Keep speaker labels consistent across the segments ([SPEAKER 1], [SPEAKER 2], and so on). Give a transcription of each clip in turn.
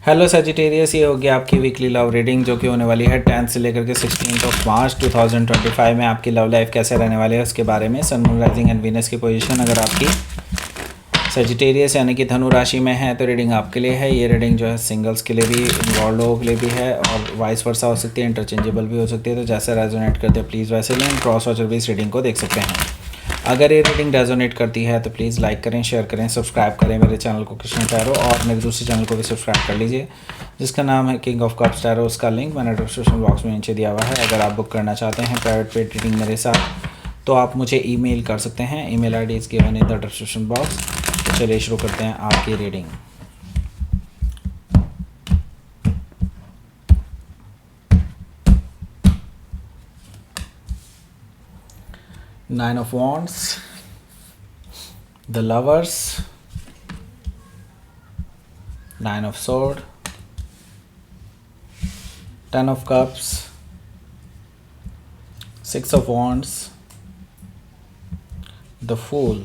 [SPEAKER 1] Hello Sagittarius, ये होगी आपकी वीकली लव रीडिंग जो कि होने वाली है 10th से लेकर के 16 मार्च 2025 में। आपकी लव लाइफ कैसे रहने वाली है उसके बारे में। सन, मून, राइजिंग एंड वीनस की पोजीशन अगर आपकी सजिटेरियस यानी कि धनु राशि में है तो रीडिंग आपके लिए है। ये रीडिंग जो है सिंगल्स के लिए भी, इन्वॉल्व लोगों के लिए भी है और वाइस वर्सा हो सकती है, इंटरचेंजेबल भी हो सकती है। तो जैसे रेजोनेट करते हैं प्लीज़ वैसे लें। क्रॉस वॉचर भी इस रीडिंग को देख सकते हैं। अगर ये रीडिंग रेजोनेट करती है तो प्लीज़ लाइक करें, शेयर करें, सब्सक्राइब करें मेरे चैनल को कृष्ण टैरो, और मेरे दूसरे चैनल को भी सब्सक्राइब कर लीजिए जिसका नाम है किंग ऑफ कप्स टैरो। उसका लिंक मैंने डिस्क्रिप्शन बॉक्स में नीचे दिया हुआ है। अगर आप बुक करना चाहते हैं प्राइवेट पेड रीडिंग मेरे साथ तो आप मुझे ईमेल कर सकते हैं। Email ID is given in the description box. तो चलिए शुरू करते हैं आपकी reading. Nine of Wands, the Lovers, Nine of Swords, Ten of Cups, Six of Wands, the Fool,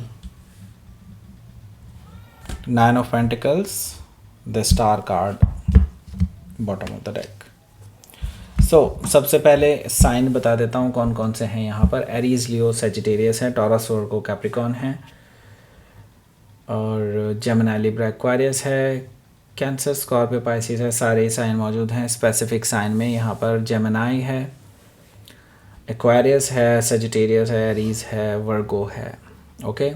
[SPEAKER 1] Nine of Pentacles, the Star card, bottom of the deck. सबसे पहले sign बता देता हूँ कौन कौन से हैं यहाँ पर। एरीज, लियो, सेजिटेरियस है, टॉरस, वर्गो, कैप्रिकॉर्न है, और जेमिनी, लिब्रा, एक्वेरियस है, कैंसर, स्कॉर्पियो, पाइसिस है। सारे साइन मौजूद हैं। स्पेसिफिक साइन में यहाँ पर जेमिनी है, एक्वेरियस है, सेजिटेरियस है, एरीज है, वर्गो है। Okay,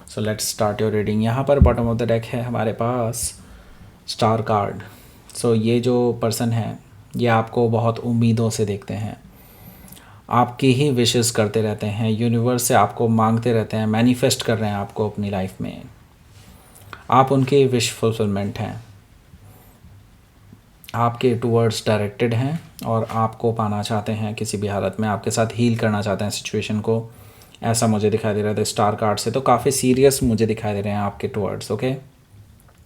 [SPEAKER 1] so let's start your reading. यहाँ पर बॉटम ऑफ द डेक है हमारे पास स्टार कार्ड। ये जो पर्सन है ये आपको बहुत उम्मीदों से देखते हैं, आपकी ही विशेस करते रहते हैं, यूनिवर्स से आपको मांगते रहते हैं, मैनिफेस्ट कर रहे हैं आपको अपनी लाइफ में। आप उनके विश फुलफिलमेंट हैं, आपके टूवर्ड्स डायरेक्टेड हैं और आपको पाना चाहते हैं किसी भी हालत में, आपके साथ हील करना चाहते हैं सिचुएशन को। ऐसा मुझे दिखाई दे रहा था स्टार कार्ड से। तो काफ़ी सीरियस मुझे दिखाई दे रहे हैं आपके टूवर्ड्स। ओके,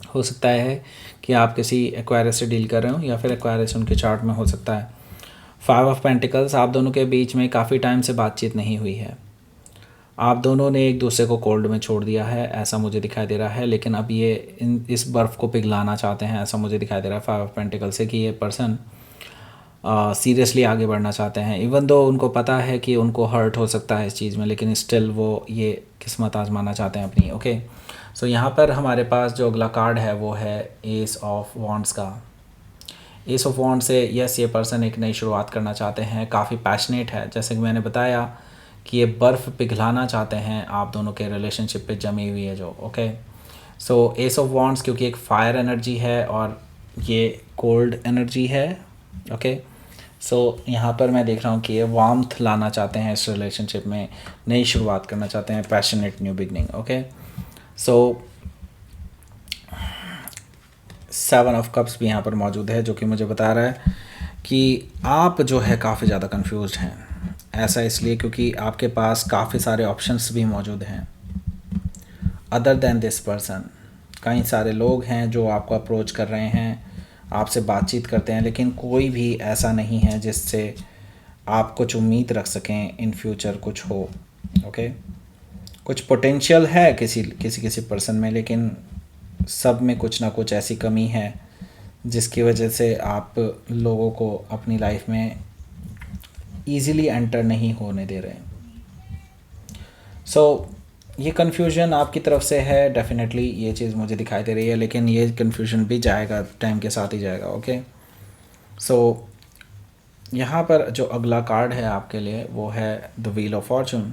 [SPEAKER 1] हो सकता है कि आप किसी एक्वायरस से डील कर रहे हो या फिर एक्वायरस उनके चार्ट में हो सकता है। 5 ऑफ पेंटिकल्स, आप दोनों के बीच में काफ़ी टाइम से बातचीत नहीं हुई है। आप दोनों ने एक दूसरे को कोल्ड में छोड़ दिया है, ऐसा मुझे दिखाई दे रहा है। लेकिन अब ये इस बर्फ़ को पिघलाना चाहते हैं, ऐसा मुझे दिखाई दे रहा है 5 ऑफ पेंटिकल से, कि ये पर्सन सीरियसली आगे बढ़ना चाहते हैं। इवन दो उनको पता है कि उनको हर्ट हो सकता है इस चीज़ में, लेकिन स्टिल वो ये किस्मत आजमाना चाहते हैं अपनी। ओके, सो यहाँ पर हमारे पास जो अगला कार्ड है वो है एस ऑफ वॉन्ड्स का। एस ऑफ वॉन्ड से यस, ये पर्सन एक नई शुरुआत करना चाहते हैं, काफ़ी पैशनेट है। जैसे कि मैंने बताया कि ये बर्फ़ पिघलाना चाहते हैं आप दोनों के रिलेशनशिप पे जमी हुई है जो। Okay, so S of wands क्योंकि एक फायर एनर्जी है और ये कोल्ड एनर्जी है। ओके, सो यहाँ पर मैं देख रहा हूँ कि ये वार्मथ लाना चाहते हैं इस रिलेशनशिप में, नई शुरुआत करना चाहते हैं, passionate new beginning. Okay, so 7 of cups भी यहाँ पर मौजूद है जो कि मुझे बता रहा है कि आप जो है काफ़ी ज़्यादा कंफ्यूज्ड हैं। ऐसा इसलिए क्योंकि आपके पास काफ़ी सारे ऑप्शंस भी मौजूद हैं अदर देन दिस पर्सन। कई सारे लोग हैं जो आपको अप्रोच कर रहे हैं, आपसे बातचीत करते हैं, लेकिन कोई भी ऐसा नहीं है जिससे आप कुछ उम्मीद रख सकें इन फ्यूचर कुछ हो। ओके, कुछ पोटेंशियल है किसी पर्सन में, लेकिन सब में कुछ ना कुछ ऐसी कमी है जिसकी वजह से आप लोगों को अपनी लाइफ में इजीली एंटर नहीं होने दे रहे। ये कन्फ्यूजन आपकी तरफ से है, डेफिनेटली ये चीज़ मुझे दिखाई दे रही है, लेकिन ये कन्फ्यूजन भी जाएगा, टाइम के साथ ही जाएगा। ओके, यहाँ पर जो अगला कार्ड है आपके लिए वो है the wheel of Fortune.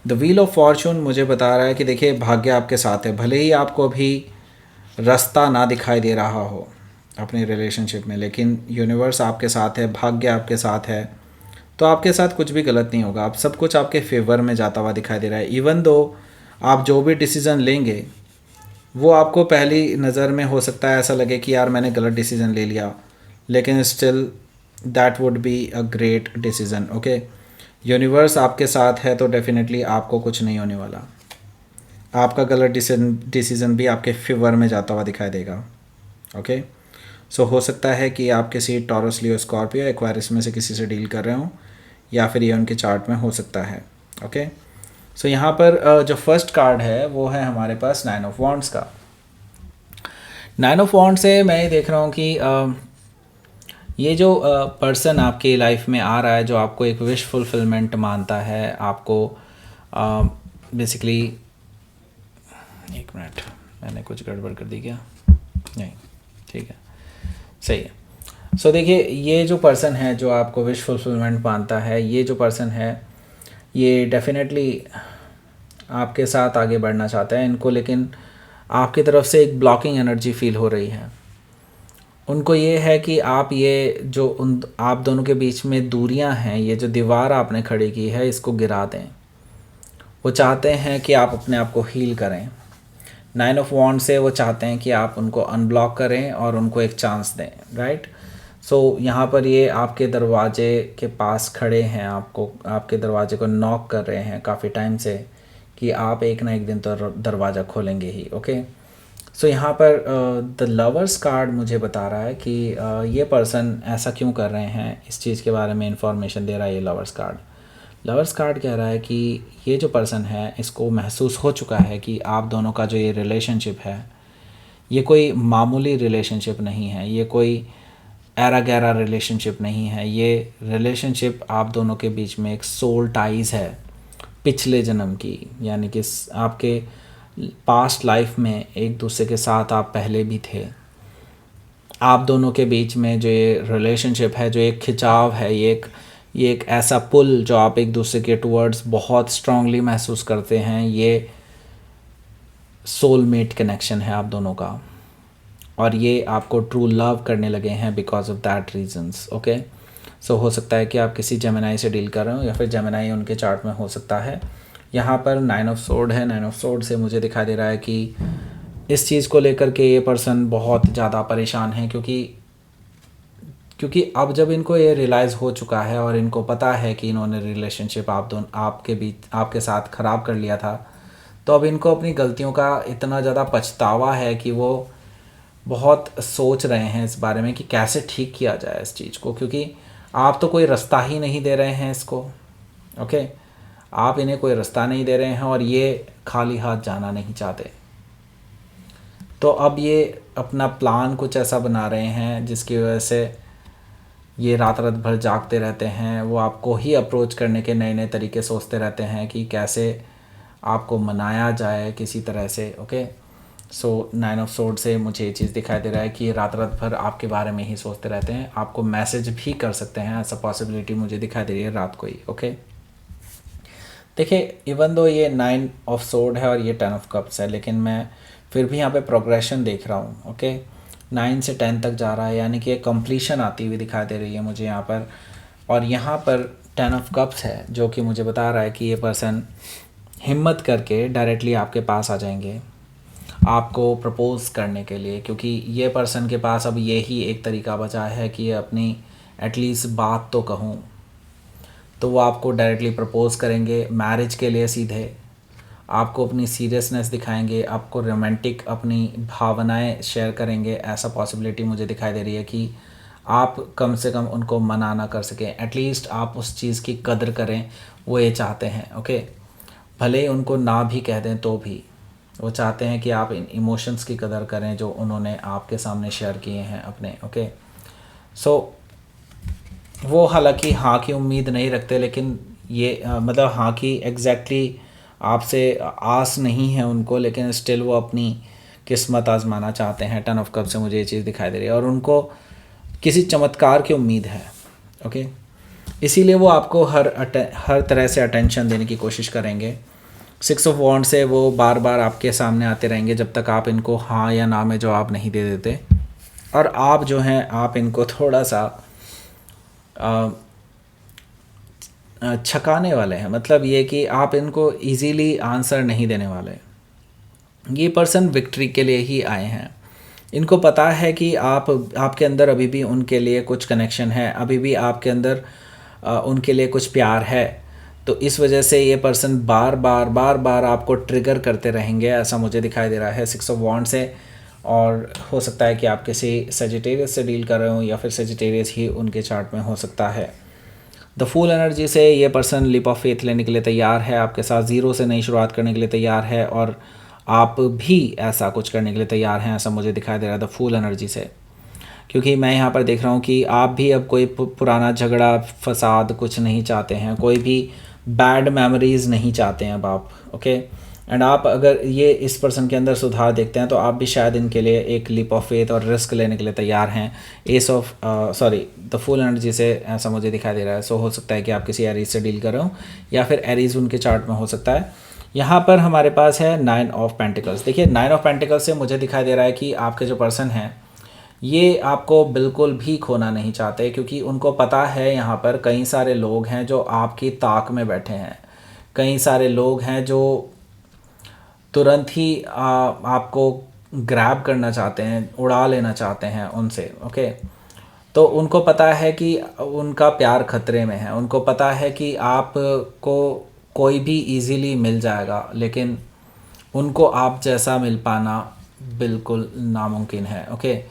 [SPEAKER 1] The wheel of Fortune मुझे बता रहा है कि देखिए भाग्य आपके साथ है। भले ही आपको अभी रास्ता ना दिखाई दे रहा हो अपनी रिलेशनशिप में, लेकिन यूनिवर्स आपके साथ है, भाग्य आपके साथ है, तो आपके साथ कुछ भी गलत नहीं होगा। आप सब कुछ आपके फेवर में जाता हुआ दिखाई दे रहा है। इवन दो आप जो भी डिसीज़न लेंगे वो आपको पहली नज़र में हो सकता है ऐसा लगे कि यार मैंने गलत डिसीज़न ले लिया, लेकिन still that would be a great decision. Okay, universe आपके साथ है तो डेफिनेटली आपको कुछ नहीं होने वाला। आपका गलत डिसीज़न भी आपके फेवर में जाता हुआ दिखाई देगा। ओके, सो हो सकता है कि आप किसी टॉरस, लियो, स्कॉर्पियो, एक्वायरिस में से किसी से डील कर रहे हो, या फिर ये उनके चार्ट में हो सकता है। ओके, सो यहाँ पर जो फर्स्ट कार्ड है वो है हमारे पास 9 ऑफ वॉन्ड्स का। नाइन ऑफ वॉन्ड से मैं ये देख रहा हूँ कि ये जो पर्सन आपकी लाइफ में आ रहा है, जो आपको एक विश फुलफिलमेंट मानता है, आपको बेसिकली, एक मिनट, मैंने कुछ गड़बड़ कर दी क्या? नहीं, ठीक है, सही है। सो देखिए, ये जो पर्सन है जो आपको विश फुलफिलमेंट मानता है, ये जो पर्सन है ये डेफिनेटली आपके साथ आगे बढ़ना चाहता है इनको, लेकिन आपकी तरफ से एक ब्लॉकिंग एनर्जी फील हो रही है। उनको ये है कि आप ये जो आप दोनों के बीच में दूरियां हैं, ये जो दीवार आपने खड़ी की है, इसको गिरा दें। वो चाहते हैं कि आप अपने आप को हील करें। नाइन ऑफ वॉन्ड से वो चाहते हैं कि आप उनको अनब्लॉक करें और उनको एक चांस दें, राइट। सो यहाँ पर ये आपके दरवाजे के पास खड़े हैं, आपके दरवाजे को नॉक कर रहे हैं काफ़ी टाइम से कि आप एक ना एक दिन तो दरवाज़ा खोलेंगे ही, ओके। सो यहाँ पर द लवर्स कार्ड मुझे बता रहा है कि ये पर्सन ऐसा क्यों कर रहे हैं, इस चीज़ के बारे में इंफॉर्मेशन दे रहा है ये लवर्स कार्ड। लवर्स कार्ड कह रहा है कि ये जो पर्सन है, इसको महसूस हो चुका है कि आप दोनों का जो ये रिलेशनशिप है, ये कोई मामूली रिलेशनशिप नहीं है, ये कोई एरा गैरा रिलेशनशिप नहीं है। ये रिलेशनशिप आप दोनों के बीच में एक सोल टाइज़ है पिछले जन्म की, यानी कि आपके पास्ट लाइफ में एक दूसरे के साथ आप पहले भी थे। आप दोनों के बीच में जो ये रिलेशनशिप है, जो एक खिंचाव है, ये एक ऐसा पुल जो आप एक दूसरे के टुवर्ड्स बहुत स्ट्रांगली महसूस करते हैं, ये सोलमेट कनेक्शन है आप दोनों का, और ये आपको ट्रू लव करने लगे हैं because of that reasons, okay. So हो सकता है कि आप किसी जेमिनाई से डील कर रहे हो, या फिर जेमिनाई उनके चार्ट में हो सकता है। यहाँ पर नाइन ऑफ सोर्ड है। नाइन ऑफ सोर्ड से मुझे दिखाई दे रहा है कि इस चीज़ को लेकर के ये पर्सन बहुत ज़्यादा परेशान है, क्योंकि अब जब इनको ये रियलाइज़ हो चुका है और इनको पता है कि इन्होंने रिलेशनशिप आपके साथ ख़राब कर लिया था, तो अब इनको अपनी गलतियों का इतना ज़्यादा पछतावा है कि वो बहुत सोच रहे हैं इस बारे में कि कैसे ठीक किया जाए इस चीज़ को, क्योंकि आप तो कोई रास्ता ही नहीं दे रहे हैं इसको, ओके। आप इन्हें कोई रास्ता नहीं दे रहे हैं और ये खाली हाथ जाना नहीं चाहते। तो अब ये अपना प्लान कुछ ऐसा बना रहे हैं जिसकी वजह से ये रात रात भर जागते रहते हैं। वो आपको ही अप्रोच करने के नए नए तरीके सोचते रहते हैं कि कैसे आपको मनाया जाए किसी तरह से, okay. So nine of sword से मुझे ये चीज़ दिखाई दे रहा है कि ये रात रात भर आपके बारे में ही सोचते रहते हैं। आपको मैसेज भी कर सकते हैं, ऐसा पॉसिबिलिटी मुझे दिखाई दे रही है रात को ही, ओके। देखिए, इवन दो ये नाइन ऑफ सोर्ड है और ये 10 ऑफ कप्स है, लेकिन मैं फिर भी यहाँ पे प्रोग्रेशन देख रहा हूँ, ओके। 9 से 10 तक जा रहा है, यानी कि एक कंप्लीशन आती हुई दिखाई दे रही है मुझे यहाँ पर। और यहाँ पर 10 ऑफ कप्स है, जो कि मुझे बता रहा है कि ये पर्सन हिम्मत करके डायरेक्टली आपके पास आ जाएंगे आपको प्रपोज़ करने के लिए, क्योंकि ये पर्सन के पास अब यही एक तरीका बचा है कि अपनी एटलीस्ट बात तो कहूँ। तो वो आपको डायरेक्टली प्रपोज़ करेंगे मैरिज के लिए सीधे, आपको अपनी सीरियसनेस दिखाएंगे, आपको रोमांटिक अपनी भावनाएं शेयर करेंगे। ऐसा पॉसिबिलिटी मुझे दिखाई दे रही है कि आप कम से कम उनको मना ना कर सकें, एटलीस्ट आप उस चीज़ की कदर करें, वो ये चाहते हैं, ओके। भले ही उनको ना भी कह दें तो भी वो चाहते हैं कि आप इन इमोशंस की कदर करें जो उन्होंने आपके सामने शेयर किए हैं अपने, ओके। सो वो हालांकि हाँ की उम्मीद नहीं रखते, लेकिन ये मतलब हाँ की एग्जैक्टली आपसे आस नहीं है उनको, लेकिन स्टिल वो अपनी किस्मत आजमाना चाहते हैं। 10 ऑफ कप से मुझे ये चीज़ दिखाई दे रही है और उनको किसी चमत्कार की उम्मीद है, ओके। इसीलिए वो आपको हर तरह से अटेंशन देने की कोशिश करेंगे। 6 ऑफ वॉन्ड से वो बार बार आपके सामने आते रहेंगे जब तक आप इनको हाँ या ना में जवाब नहीं दे देते। और आप जो हैं, आप इनको थोड़ा सा छकाने वाले हैं, मतलब ये कि आप इनको इजीली आंसर नहीं देने वाले। ये पर्सन विक्ट्री के लिए ही आए हैं। इनको पता है कि आपके अंदर अभी भी उनके लिए कुछ कनेक्शन है, अभी भी आपके अंदर उनके लिए कुछ प्यार है। तो इस वजह से ये पर्सन बार बार आपको ट्रिगर करते रहेंगे, ऐसा मुझे दिखाई दे रहा है 6 ऑफ वॉन्ड से। और हो सकता है कि आप किसी सेजिटेरियस से डील कर रहे हो, या फिर सेजिटेरियस ही उनके चार्ट में हो सकता है। द फूल एनर्जी से ये पर्सन लिप ऑफ फेथ लेने के लिए तैयार है, आपके साथ ज़ीरो से नई शुरुआत करने के लिए तैयार है, और आप भी ऐसा कुछ करने के लिए तैयार हैं, ऐसा मुझे दिखाई दे रहा था फूल एनर्जी से। क्योंकि मैं यहाँ पर देख रहा हूँ कि आप भी अब कोई पुराना झगड़ा फसाद कुछ नहीं चाहते हैं, कोई भी बैड मेमोरीज़ नहीं चाहते हैं अब आप। ओके, एंड आप अगर ये इस पर्सन के अंदर सुधार देखते हैं तो आप भी शायद इनके लिए एक लीप ऑफ फेथ और रिस्क लेने के लिए तैयार हैं। S of the full energy से ऐसा मुझे दिखाई दे रहा है। सो हो सकता है कि आप किसी एरीज से डील कर रहे हो, या फिर एरीज उनके चार्ट में हो सकता है। यहाँ पर हमारे पास है 9 ऑफ पेंटिकल्स। देखिए 9 ऑफ पेंटिकल्स से मुझे दिखाई दे रहा है कि आपके जो पर्सन हैं ये आपको बिल्कुल भी खोना नहीं चाहते, क्योंकि उनको पता है यहाँ पर कई सारे लोग हैं जो आपकी ताक में बैठे हैं, कई सारे लोग हैं जो तुरंत ही आपको ग्रैब करना चाहते हैं, उड़ा लेना चाहते हैं उनसे। ओके, तो उनको पता है कि उनका प्यार खतरे में है, उनको पता है कि आपको कोई भी इजीली मिल जाएगा, लेकिन उनको आप जैसा मिल पाना बिल्कुल नामुमकिन है। ओके,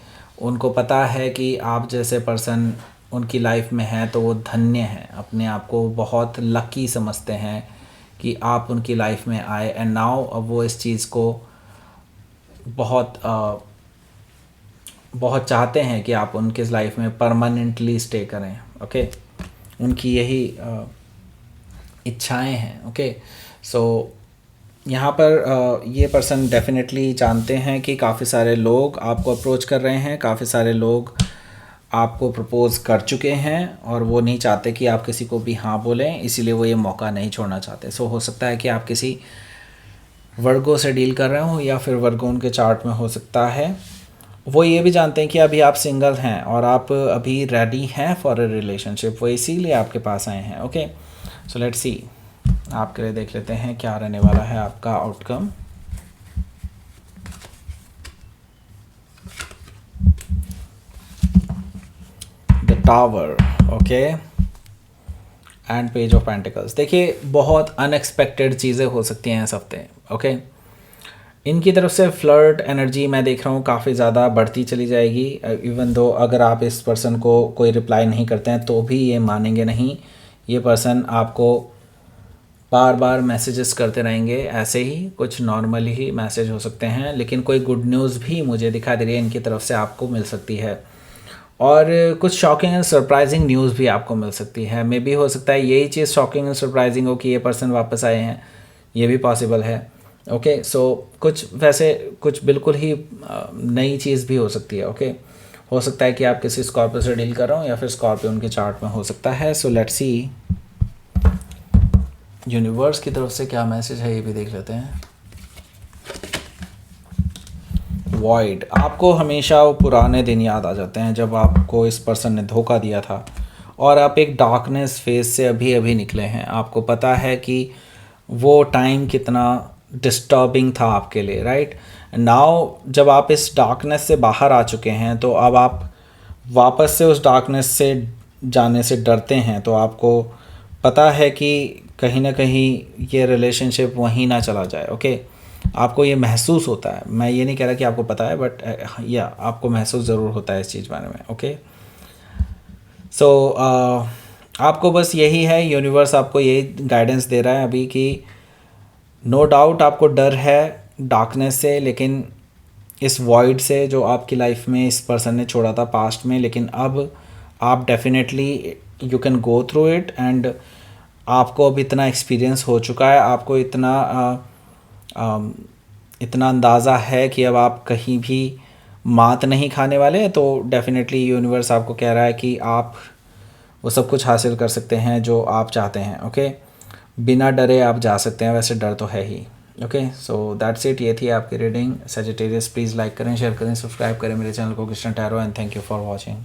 [SPEAKER 1] उनको पता है कि आप जैसे पर्सन उनकी लाइफ में हैं तो वो धन्य हैं, अपने आप को बहुत लकी समझते हैं कि आप उनकी लाइफ में आए। एंड नाउ अब वो इस चीज़ को बहुत बहुत चाहते हैं कि आप उनके लाइफ में परमानेंटली स्टे करें। ओके, उनकी यही इच्छाएं हैं। ओके, सो यहाँ पर ये पर्सन डेफिनेटली जानते हैं कि काफ़ी सारे लोग आपको अप्रोच कर रहे हैं, काफ़ी सारे लोग आपको प्रपोज़ कर चुके हैं, और वो नहीं चाहते कि आप किसी को भी हाँ बोलें, इसीलिए वो ये मौका नहीं छोड़ना चाहते। सो हो सकता है कि आप किसी वर्गो से डील कर रहे हो, या फिर वर्गो उनके चार्ट में हो सकता है। वो ये भी जानते हैं कि अभी आप सिंगल हैं और आप अभी रेडी हैं फॉर अ रिलेशनशिप, वो इसीलिए आपके पास आए हैं। ओके, सो लेट्स सी, आपके लिए देख लेते हैं क्या रहने वाला है आपका outcome. The tower, okay, and page of pentacles. देखिए बहुत अनएक्सपेक्टेड चीज़ें हो सकती हैं इस हफ्ते। ओके, इनकी तरफ से फ्लर्ट एनर्जी मैं देख रहा हूँ काफ़ी ज़्यादा बढ़ती चली जाएगी। इवन दो अगर आप इस पर्सन को कोई रिप्लाई नहीं करते हैं तो भी ये मानेंगे नहीं, ये पर्सन आपको बार बार मैसेजेस करते रहेंगे, ऐसे ही कुछ नॉर्मली ही मैसेज हो सकते हैं, लेकिन कोई गुड न्यूज़ भी मुझे दिखाई दे रही है इनकी तरफ से आपको मिल सकती है, और कुछ शॉकिंग एंड सरप्राइजिंग न्यूज़ भी आपको मिल सकती है। मे बी हो सकता है यही चीज़ शॉकिंग एंड सरप्राइजिंग हो कि ये पर्सन वापस आए हैं, ये भी पॉसिबल है। ओके, सो कुछ वैसे कुछ बिल्कुल ही नई चीज़ भी हो सकती है। ओके, हो सकता है कि आप किसी स्कॉर्पियो से डील कर रहे हो, या फिर स्कॉर्पियो उनके चार्ट में हो सकता है। सो लेट्स सी यूनिवर्स की तरफ से क्या मैसेज है, ये भी देख लेते हैं। वॉइड, आपको हमेशा वो पुराने दिन याद आ जाते हैं जब आपको इस पर्सन ने धोखा दिया था, और आप एक डार्कनेस फेज से अभी अभी निकले हैं। आपको पता है कि वो टाइम कितना डिस्टर्बिंग था आपके लिए, राइट। नाउ जब आप इस डार्कनेस से बाहर आ चुके हैं तो अब आप वापस से उस डार्कनेस से जाने से डरते हैं, तो आपको पता है कि कहीं ना कहीं ये रिलेशनशिप वहीं ना चला जाए। ओके, आपको ये महसूस होता है, मैं ये नहीं कह रहा कि आपको पता है, बट या आपको महसूस ज़रूर होता है इस चीज़ बारे में। ओके, सो आपको बस यही है, यूनिवर्स आपको यही गाइडेंस दे रहा है अभी कि नो डाउट आपको डर है डार्कनेस से, लेकिन इस वॉइड से जो आपकी लाइफ में इस पर्सन ने छोड़ा था पास्ट में, लेकिन अब आप definitely you can go through it, and आपको अब इतना एक्सपीरियंस हो चुका है, आपको इतना अंदाज़ा है कि अब आप कहीं भी मात नहीं खाने वाले। तो डेफिनेटली यूनिवर्स आपको कह रहा है कि आप वो सब कुछ हासिल कर सकते हैं जो आप चाहते हैं। ओके, बिना डरे आप जा सकते हैं, वैसे डर तो है ही। ओके, सो दैट्स इट, ये थी आपकी रीडिंग। सजिटेरियस प्लीज़ लाइक करें, शेयर करें, सब्सक्राइब करें मेरे चैनल को Krishna tarot, and thank you for watching.